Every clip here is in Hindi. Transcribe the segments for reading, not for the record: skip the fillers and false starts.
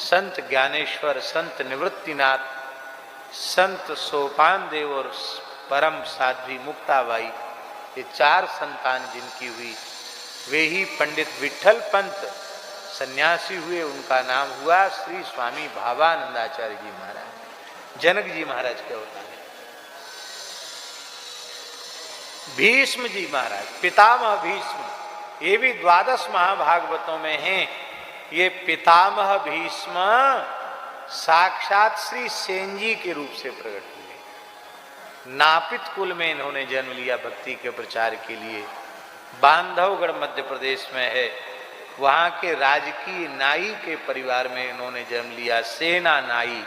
संत ज्ञानेश्वर, संत निवृत्तिनाथ, संत सोपान देव और परम साध्वी मुक्ताबाई, ये 4 संतान जिनकी हुई, वे ही पंडित विठल पंत सन्यासी हुए। उनका नाम हुआ श्री स्वामी भावानंदाचार्य जी महाराज, जनक जी महाराज के अवतार। भीष्म जी महाराज, पितामह भीष्म, ये भी 12 महाभागवतों में हैं। ये पितामह भीष्म साक्षात श्री सेन जी के रूप से प्रकट हुए। नापित कुल में इन्होंने जन्म लिया भक्ति के प्रचार के लिए। बांधवगढ़ मध्य प्रदेश में है, वहां के राजकीय नाई के परिवार में इन्होंने जन्म लिया, सेना नाई।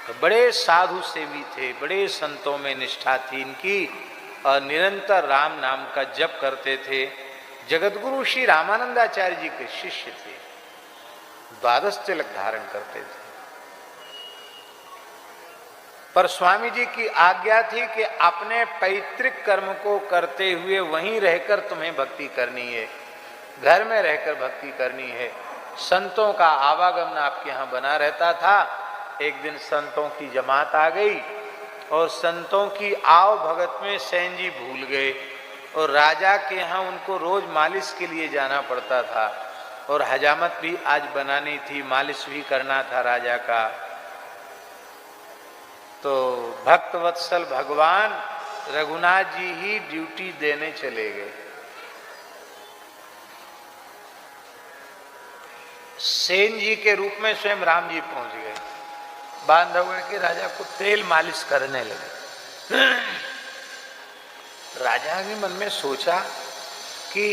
तो बड़े साधु सेवी थे, बड़े संतों में निष्ठा थी इनकी, और निरंतर राम नाम का जप करते थे। जगतगुरु श्री रामानंदाचार्य जी के शिष्य थे, 12 तिलक धारण करते थे। पर स्वामी जी की आज्ञा थी कि अपने पैतृक कर्म को करते हुए वहीं रहकर तुम्हें भक्ति करनी है, घर में रहकर भक्ति करनी है। संतों का आवागमन आपके यहाँ बना रहता था। एक दिन संतों की जमात आ गई और संतों की आव भगत में सेन जी भूल गए, और राजा के यहाँ उनको रोज मालिश के लिए जाना पड़ता था, और हजामत भी आज बनानी थी, मालिश भी करना था राजा का। तो भक्त वत्सल भगवान रघुनाथ जी ही ड्यूटी देने चले गए। सेन जी के रूप में स्वयं राम जी पहुंच गए। बांधवगढ़ के राजा को तेल मालिश करने लगे। राजा ने मन में सोचा कि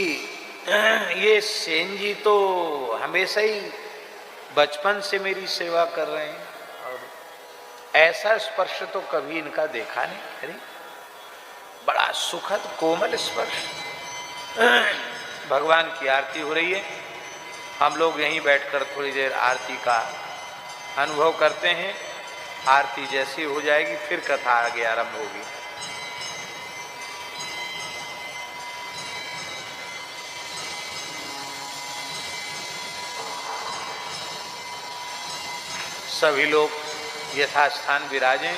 ये सेन जी तो हमेशा ही बचपन से मेरी सेवा कर रहे हैं, और ऐसा स्पर्श तो कभी इनका देखा नहीं। अरे बड़ा सुखद कोमल स्पर्श। भगवान की आरती हो रही है, हम लोग यहीं बैठकर थोड़ी देर आरती का अनुभव करते हैं। आरती जैसी हो जाएगी फिर कथा आगे आरंभ होगी। सभी लोग यथास्थान विराजें।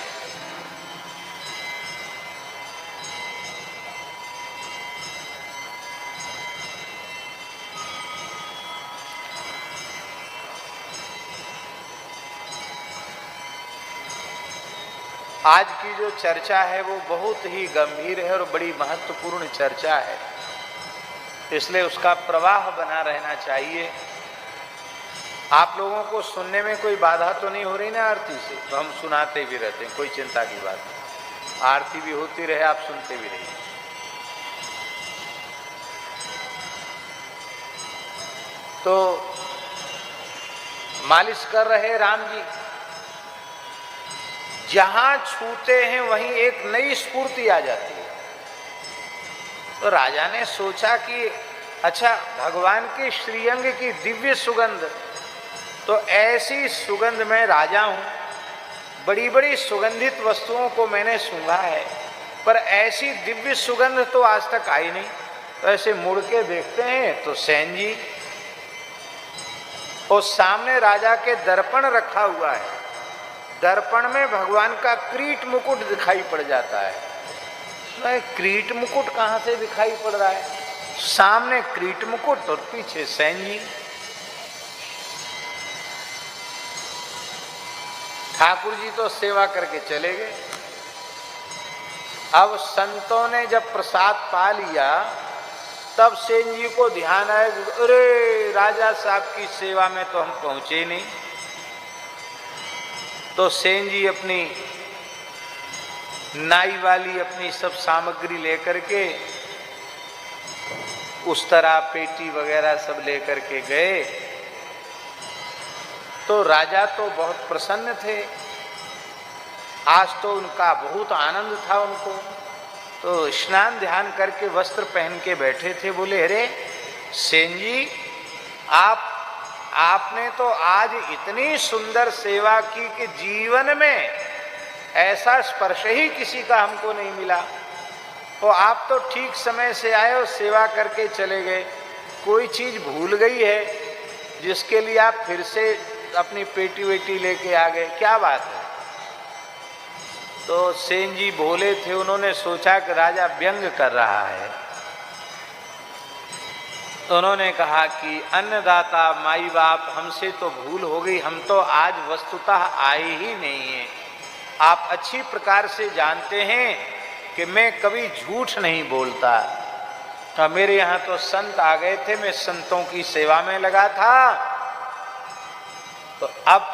आज की जो चर्चा है वो बहुत ही गंभीर है और बड़ी महत्वपूर्ण चर्चा है, इसलिए उसका प्रवाह बना रहना चाहिए। आप लोगों को सुनने में कोई बाधा तो नहीं हो रही ना आरती से? तो हम सुनाते भी रहते हैं, कोई चिंता की बात नहीं। आरती भी होती रहे, आप सुनते भी रहिए। तो मालिश कर रहे राम जी, जहां छूते हैं वहीं एक नई स्फूर्ति आ जाती है। तो राजा ने सोचा कि अच्छा, भगवान के श्रीअंग की दिव्य सुगंध, तो ऐसी सुगंध में राजा हूं, बड़ी बड़ी सुगंधित वस्तुओं को मैंने सूंघा है, पर ऐसी दिव्य सुगंध तो आज तक आई नहीं। तो ऐसे मुड़ के देखते हैं तो सेन जी, और सामने राजा के दर्पण रखा हुआ है। दर्पण में भगवान का क्रीट मुकुट दिखाई पड़ जाता है। तो क्रीट मुकुट कहां से दिखाई पड़ रहा है? सामने क्रीट मुकुट और पीछे सेन जी। ठाकुर जी तो सेवा करके चले गए। अब संतों ने जब प्रसाद पा लिया, तब सेन जी को ध्यान आया, अरे राजा साहब की सेवा में तो हम पहुंचे नहीं। तो सेन जी अपनी नाई वाली अपनी सब सामग्री लेकर के, उस तरह पेटी वगैरह सब लेकर के गए। तो राजा तो बहुत प्रसन्न थे, आज तो उनका बहुत आनंद था उनको। तो स्नान ध्यान करके वस्त्र पहन के बैठे थे। बोले, अरे सेन जी, आपने तो आज इतनी सुंदर सेवा की कि जीवन में ऐसा स्पर्श ही किसी का हमको नहीं मिला। तो आप तो ठीक समय से आए और सेवा करके चले गए। कोई चीज भूल गई है? जिसके लिए आप फिर से अपनी पेटी वेटी लेके आ गए, क्या बात है? तो सेन जी भोले थे, उन्होंने सोचा कि राजा व्यंग कर रहा है। तो उन्होंने कहा कि अन्नदाता माई बाप, हमसे तो भूल हो गई, हम तो आज वस्तुतः आए ही नहीं हैं। आप अच्छी प्रकार से जानते हैं कि मैं कभी झूठ नहीं बोलता। और मेरे यहाँ तो संत आ गए थे, मैं संतों की सेवा में लगा था। तो अब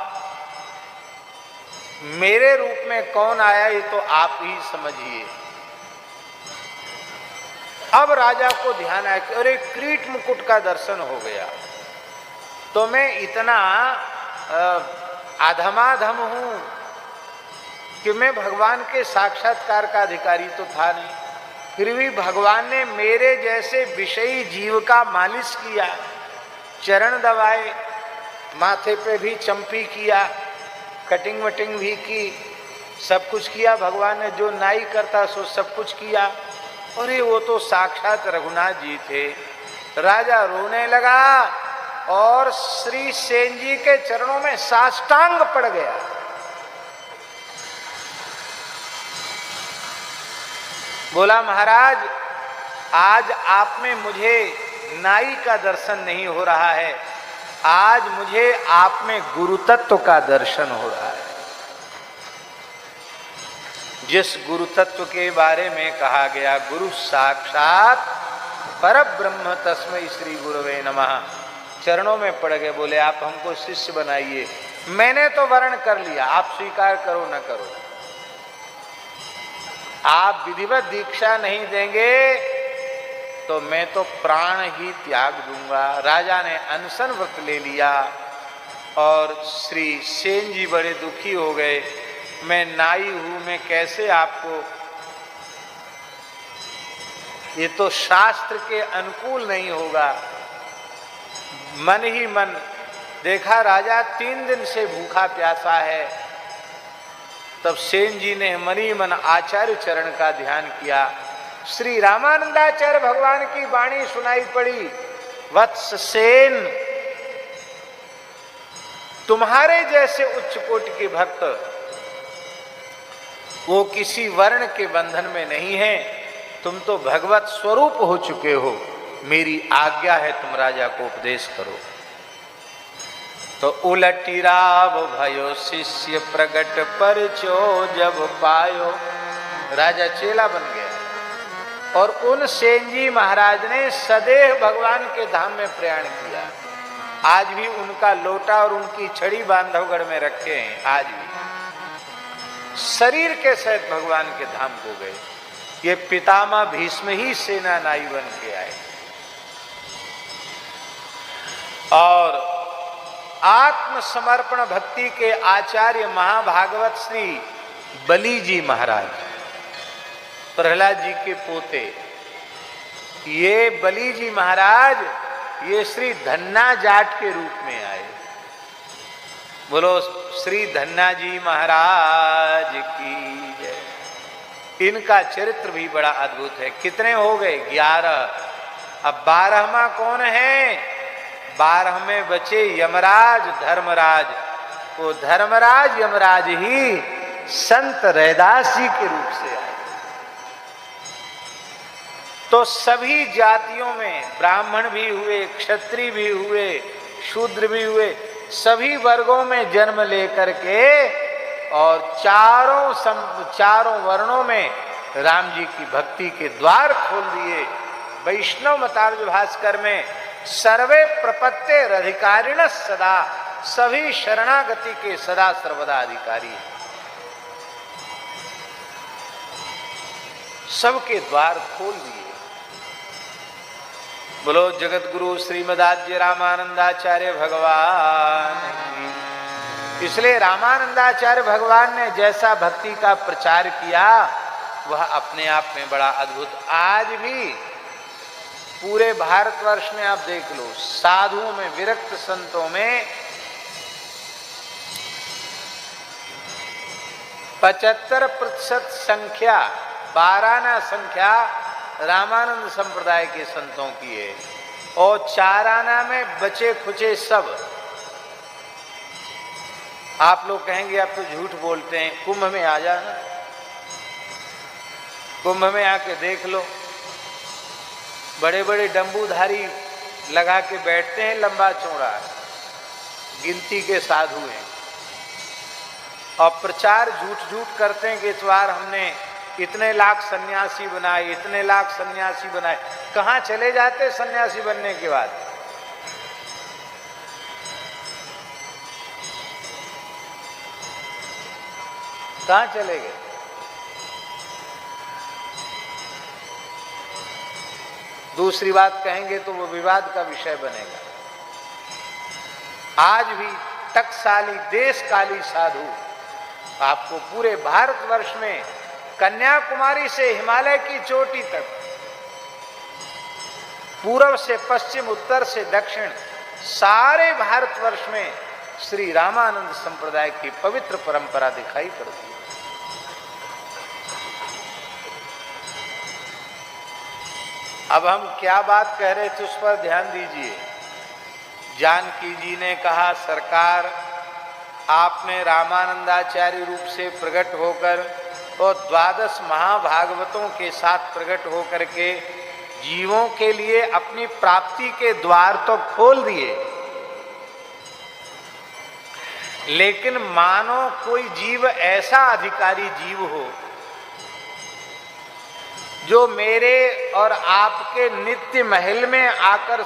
मेरे रूप में कौन आया ये तो आप ही समझिए। अब राजा को ध्यान आया कि अरे क्रीट मुकुट का दर्शन हो गया, तो मैं इतना अधमाधम हूं कि मैं भगवान के साक्षात्कार का अधिकारी तो था नहीं, फिर भी भगवान ने मेरे जैसे विषयी जीव का मालिश किया, चरण दबाए, माथे पे भी चंपी किया, कटिंग वटिंग भी की, सब कुछ किया भगवान ने, जो नाई करता सो सब कुछ किया। अरे वो तो साक्षात रघुनाथ जी थे। राजा रोने लगा और श्री सेन जी के चरणों में साष्टांग पड़ गया। बोला महाराज, आज आप में मुझे नाई का दर्शन नहीं हो रहा है, आज मुझे आप में गुरु तत्व का दर्शन हो रहा है। जिस गुरु तत्व के बारे में कहा गया, गुरु साक्षात परब्रह्म तस्मै श्री गुरुवे नमः, चरणों में पड़ गए। बोले आप हमको शिष्य बनाइए। मैंने तो वर्ण कर लिया, आप स्वीकार करो न करो। आप विधिवत दीक्षा नहीं देंगे तो मैं तो प्राण ही त्याग दूंगा। राजा ने अनशन व्रत ले लिया और श्री सेन जी बड़े दुखी हो गए। मैं नाई हूं, मैं कैसे आपको, ये तो शास्त्र के अनुकूल नहीं होगा। मन ही मन देखा राजा 3 दिन से भूखा प्यासा है। तब सेन जी ने मन ही मन आचार्य चरण का ध्यान किया। श्री रामानंदाचार्य भगवान की वाणी सुनाई पड़ी, वत्स सेन, तुम्हारे जैसे उच्च कोटि के भक्त वो किसी वर्ण के बंधन में नहीं है, तुम तो भगवत स्वरूप हो चुके हो। मेरी आज्ञा है तुम राजा को उपदेश करो। तो उलटी राव भयो शिष्य प्रगट परचो जब पायो, राजा चेला बन गया। और उन सेन जी महाराज ने सदैव भगवान के धाम में प्रयाण किया। आज भी उनका लोटा और उनकी छड़ी बांधवगढ़ में रखे हैं। आज भी शरीर के सहित भगवान के धाम को गए। ये पितामह भीष्म ही सेना नाई बन के आए। और आत्मसमर्पण भक्ति के आचार्य महाभागवत श्री बली जी महाराज, प्रहलाद जी के पोते, ये बली जी महाराज ये श्री धन्ना जाट के रूप में आए। बोलो श्री धन्ना जी महाराज की जय। इनका चरित्र भी बड़ा अद्भुत है। कितने हो गए? 11। अब 12वां कौन है? 12वें बचे यमराज धर्मराज। वो धर्मराज यमराज ही संत रैदास जी के रूप से आए। तो सभी जातियों में ब्राह्मण भी हुए, क्षत्रिय भी हुए, शूद्र भी हुए, सभी वर्गों में जन्म लेकर के और चारों वर्णों में राम जी की भक्ति के द्वार खोल दिए। वैष्णव मतार्ज भास्कर में सर्वे प्रपत्ते अधिकारिण सदा, सभी शरणागति के सदा सर्वदा अधिकारी, सबके द्वार खोल दिए। बोलो जगत गुरु श्रीमदाद्य रामानंदाचार्य भगवान की। इसलिए रामानंदाचार्य भगवान ने जैसा भक्ति का प्रचार किया वह अपने आप में बड़ा अद्भुत। आज भी पूरे भारतवर्ष में आप देख लो, साधुओं में, विरक्त संतों में 75% संख्या, 12 संख्या रामानंद संप्रदाय के संतों की है। और 4 आना में बचे खुचे सब। आप लोग कहेंगे आप तो झूठ बोलते हैं, कुंभ में आ जाना, कुंभ में आके देख लो, बड़े बड़े डंबूधारी लगा के बैठते हैं, लंबा चौड़ा, गिनती के साधु हैं, और प्रचार झूठ झूठ करते हैं कि इस बार हमने इतने लाख सन्यासी बनाए, इतने लाख सन्यासी बनाए। कहाँ चले जाते सन्यासी बनने के बाद? कहाँ चले गए? दूसरी बात कहेंगे तो वो विवाद का विषय बनेगा। आज भी टकसाली देशकाली साधु आपको पूरे भारतवर्ष में कन्याकुमारी से हिमालय की चोटी तक, पूर्व से पश्चिम, उत्तर से दक्षिण, सारे भारतवर्ष में श्री रामानंद संप्रदाय की पवित्र परंपरा दिखाई पड़ती है। अब हम क्या बात कह रहे थे उस पर ध्यान दीजिए। जानकी जी ने कहा, सरकार आपने रामानंदाचार्य रूप से प्रकट होकर और 12 महाभागवतों के साथ प्रकट होकर के जीवों के लिए अपनी प्राप्ति के द्वार तो खोल दिए, लेकिन मानो कोई जीव ऐसा अधिकारी जीव हो जो मेरे और आपके नित्य महल में आकर